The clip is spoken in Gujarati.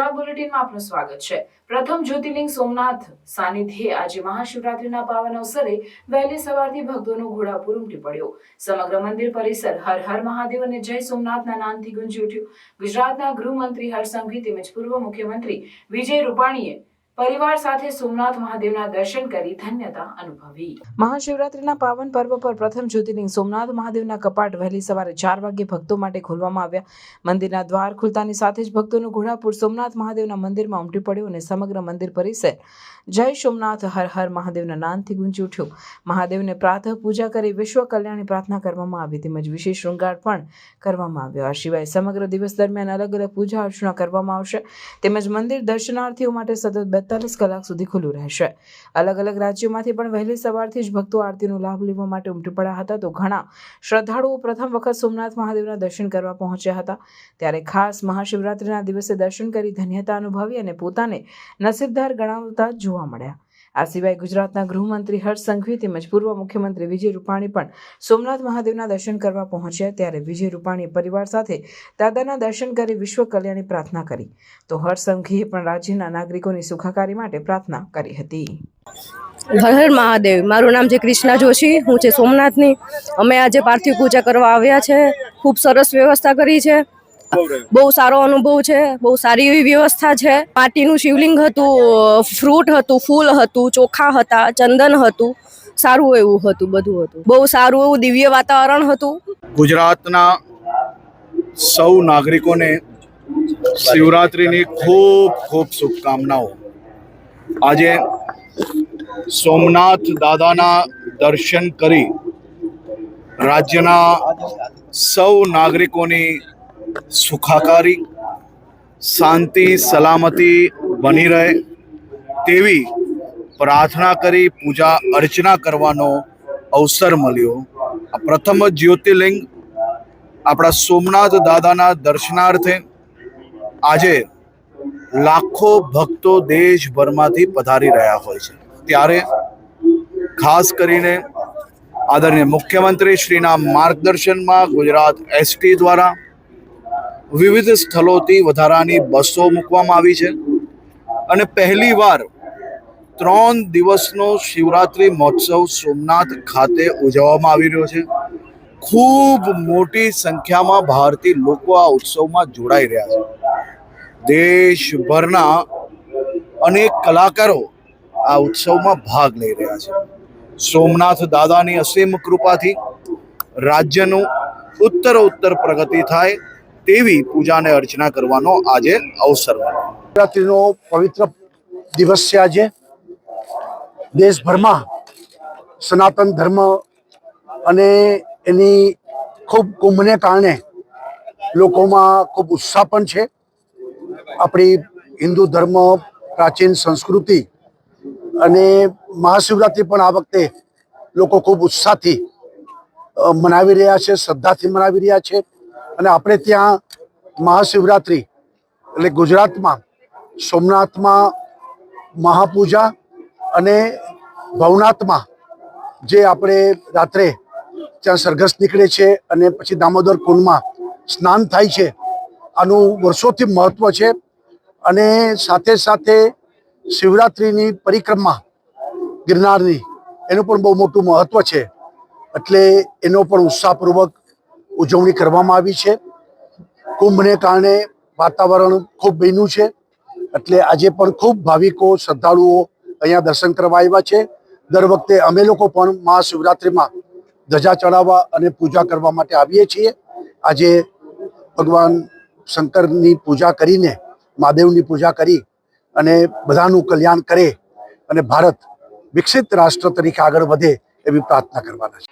ઘોડા બુલેટિનમાં આપનું સ્વાગત છે। પ્રથમ જ્યોતિર્લિંગ સોમનાથ સાનિધ્યે આજે મહાશિવરાત્રીના પાવન અવસરે વહેલી સવારથી ભક્તોનો ઘોડાપુર ઉમટી પડ્યો। સમગ્ર મંદિર પરિસર હર હર મહાદેવ અને જય સોમનાથના નાદથી ગુંજી ઉઠ્યું। ગુજરાતના ગૃહમંત્રી હર્ષ સંઘવી તેમજ પૂર્વ મુખ્યમંત્રી વિજય રૂપાણીએ પરિવાર સાથે સોમનાથ મહાદેવના દર્શન કરી ધન્યતા અનુભવી। મહાશિવરાત્રીના પાવન પર્વ પર પ્રથમ જ્યોતિર્લિંગ સોમનાથ મહાદેવના કપાટ વહેલી સવારે 4 વાગ્યે ભક્તો માટે ખોલવામાં આવ્યા। મંદિરના દ્વાર ખુલતાની સાથે જ ભક્તોનો ઘોડાપુર સોમનાથ મહાદેવના મંદિરમાં ઉમટી પડ્યો અને સમગ્ર મંદિર પરિસર જય સોમનાથ હર હર મહાદેવના નાદથી ગુંજી ઉઠ્યું। મહાદેવને પ્રાતઃ પૂજા કરી વિશ્વ કલ્યાણની પ્રાર્થના કરવામાં આવી તેમજ વિશેષ શૃંગાર પણ કરવામાં આવ્યો। આ સિવાય સમગ્ર દિવસ દરમિયાન અલગ અલગ પૂજા અર્ચના કરવામાં આવશે તેમજ મંદિર દર્શનાર્થીઓ માટે સતત 42 કલાક સુધી ખુલ્લું રહેશે। અલગ અલગ રાજ્યોમાંથી પણ વહેલી સવારથી જ ભક્તો આરતીનો લાભ લેવા માટે ઉમટી પડ્યા હતા તો ઘણા શ્રદ્ધાળુઓ પ્રથમ વખત સોમનાથ મહાદેવના દર્શન કરવા પહોંચ્યા હતા। ત્યારે ખાસ મહાશિવરાત્રીના દિવસે દર્શન કરી ધન્યતા અનુભવી અને પોતાને નસીબદાર ગણાવતા જોવા મળ્યા। આ સિવાય ગુજરાતના ગૃહમંત્રી હર્ષ સંઘવી તેમજ પૂર્વ મુખ્યમંત્રી વિજય રૂપાણી પણ સોમનાથ મહાદેવના દર્શન કરવા પહોંચ્યા। ત્યારે વિજય રૂપાણીએ પરિવાર સાથે દાદાના દર્શન કરી વિશ્વ કલ્યાણની પ્રાર્થના કરી તો હર્ષ સંઘવીએ પણ રાજ્યના નાગરિકોની સુખાકારી માટે પ્રાર્થના કરી હતી। હર હર મહાદેવ। મારું નામ છે કૃષ્ણા જોશી, હું છે સોમનાથની। અમે આજે પાર્થિવ પૂજા કરવા આવ્યા છે। ખૂબ સરસ વ્યવસ્થા કરી છે, બહુ સારો અનુભવ છે, બહુ સારી એવી વ્યવસ્થા છે। માટીનું શિવલિંગ હતું, ફ્રૂટ હતું, ફૂલ હતું, ચોખા હતા, ચંદન હતું, સારું એવું હતું, બધું હતું, બહુ સારું એવું દિવ્ય વાતાવરણ હતું। ગુજરાતના સૌ નાગરિકોને શિવરાત્રિની ખૂબ ખૂબ શુભકામનાઓ। આજે સોમનાથ દાદાના દર્શન કરી રાજ્યના સૌ નાગરિકોની સુખાકારી શાંતિ સલામતી બની રહે તેવી પ્રાર્થના કરી પૂજા અર્ચના કરવાનો અવસર મળ્યો। આ પ્રથમ જ્યોતિર્લિંગ આપણા સોમનાથ દાદાના દર્શનાર્થે આજે લાખો ભક્તો દેશભરમાંથી પધારી રહ્યા હોય છે। ત્યારે ખાસ કરીને આદરણીય મુખ્યમંત્રી શ્રીના માર્ગદર્શનમાં ગુજરાત એસટી દ્વારા વિવિધ સ્થળોથી વધારાની બસો મૂકવામાં આવી છે અને પહેલીવાર 3 દિવસનો શિવરાત્રિ મહોત્સવ સોમનાથ ખાતે ઉજવવામાં આવી રહ્યો છે। ખૂબ મોટી સંખ્યામાં ભારતીય લોકો આ ઉત્સવમાં જોડાઈ રહ્યા છે। દેશભરના અનેક કલાકારો આ ઉત્સવમાં ભાગ લઈ રહ્યા છે। સોમનાથ દાદાની અસીમ કૃપાથી રાજ્યનું ઉત્તરોત્તર પ્રગતિ થાય તેવી પૂજાને અર્ચના કરવાનો આજે અવસર મળ્યો। શિવરાત્રિનો પવિત્ર દિવસ છે। આજે દેશભરમાં સનાતન ધર્મ અને એની ખૂબ કુંભને કારણે લોકોમાં ખૂબ ઉત્સાહ પણ છે। આપણી હિન્દુ ધર્મ પ્રાચીન સંસ્કૃતિ અને મહાશિવરાત્રિ પણ આ વખતે લોકો ખૂબ ઉત્સાહથી મનાવી રહ્યા છે, શ્રદ્ધાથી મનાવી રહ્યા છે। અને આપણે ત્યાં મહાશિવરાત્રિ એટલે ગુજરાતમાં સોમનાથમાં મહાપૂજા અને ભવનાથમાં જે આપણે રાત્રે ત્યાં સરઘસ નીકળે છે અને પછી દામોદર કુંડમાં સ્નાન થાય છે, આનું વર્ષોથી મહત્ત્વ છે। અને સાથે સાથે શિવરાત્રિની પરિક્રમા ગિરનારની એનું પણ બહુ મોટું મહત્ત્વ છે, એટલે એનો પણ ઉત્સાહપૂર્વક ઉજવણી કરવામાં આવી છે। કુંભને કારણે વાતાવરણ ખૂબ બન્યું છે, એટલે આજે પણ ખૂબ ભાવિકો શ્રદ્ધાળુઓ અહીંયા દર્શન કરવા આવ્યા છે। દર વખતે અમે લોકો પણ મહાશિવરાત્રિમાં ધજા ચડાવવા અને પૂજા કરવા માટે આવીએ છીએ। આજે ભગવાન શંકરની પૂજા કરીને, મહાદેવની પૂજા કરી અને બધાનું કલ્યાણ કરે અને ભારત વિકસિત રાષ્ટ્ર તરીકે આગળ વધે એવી પ્રાર્થના કરવાના છે।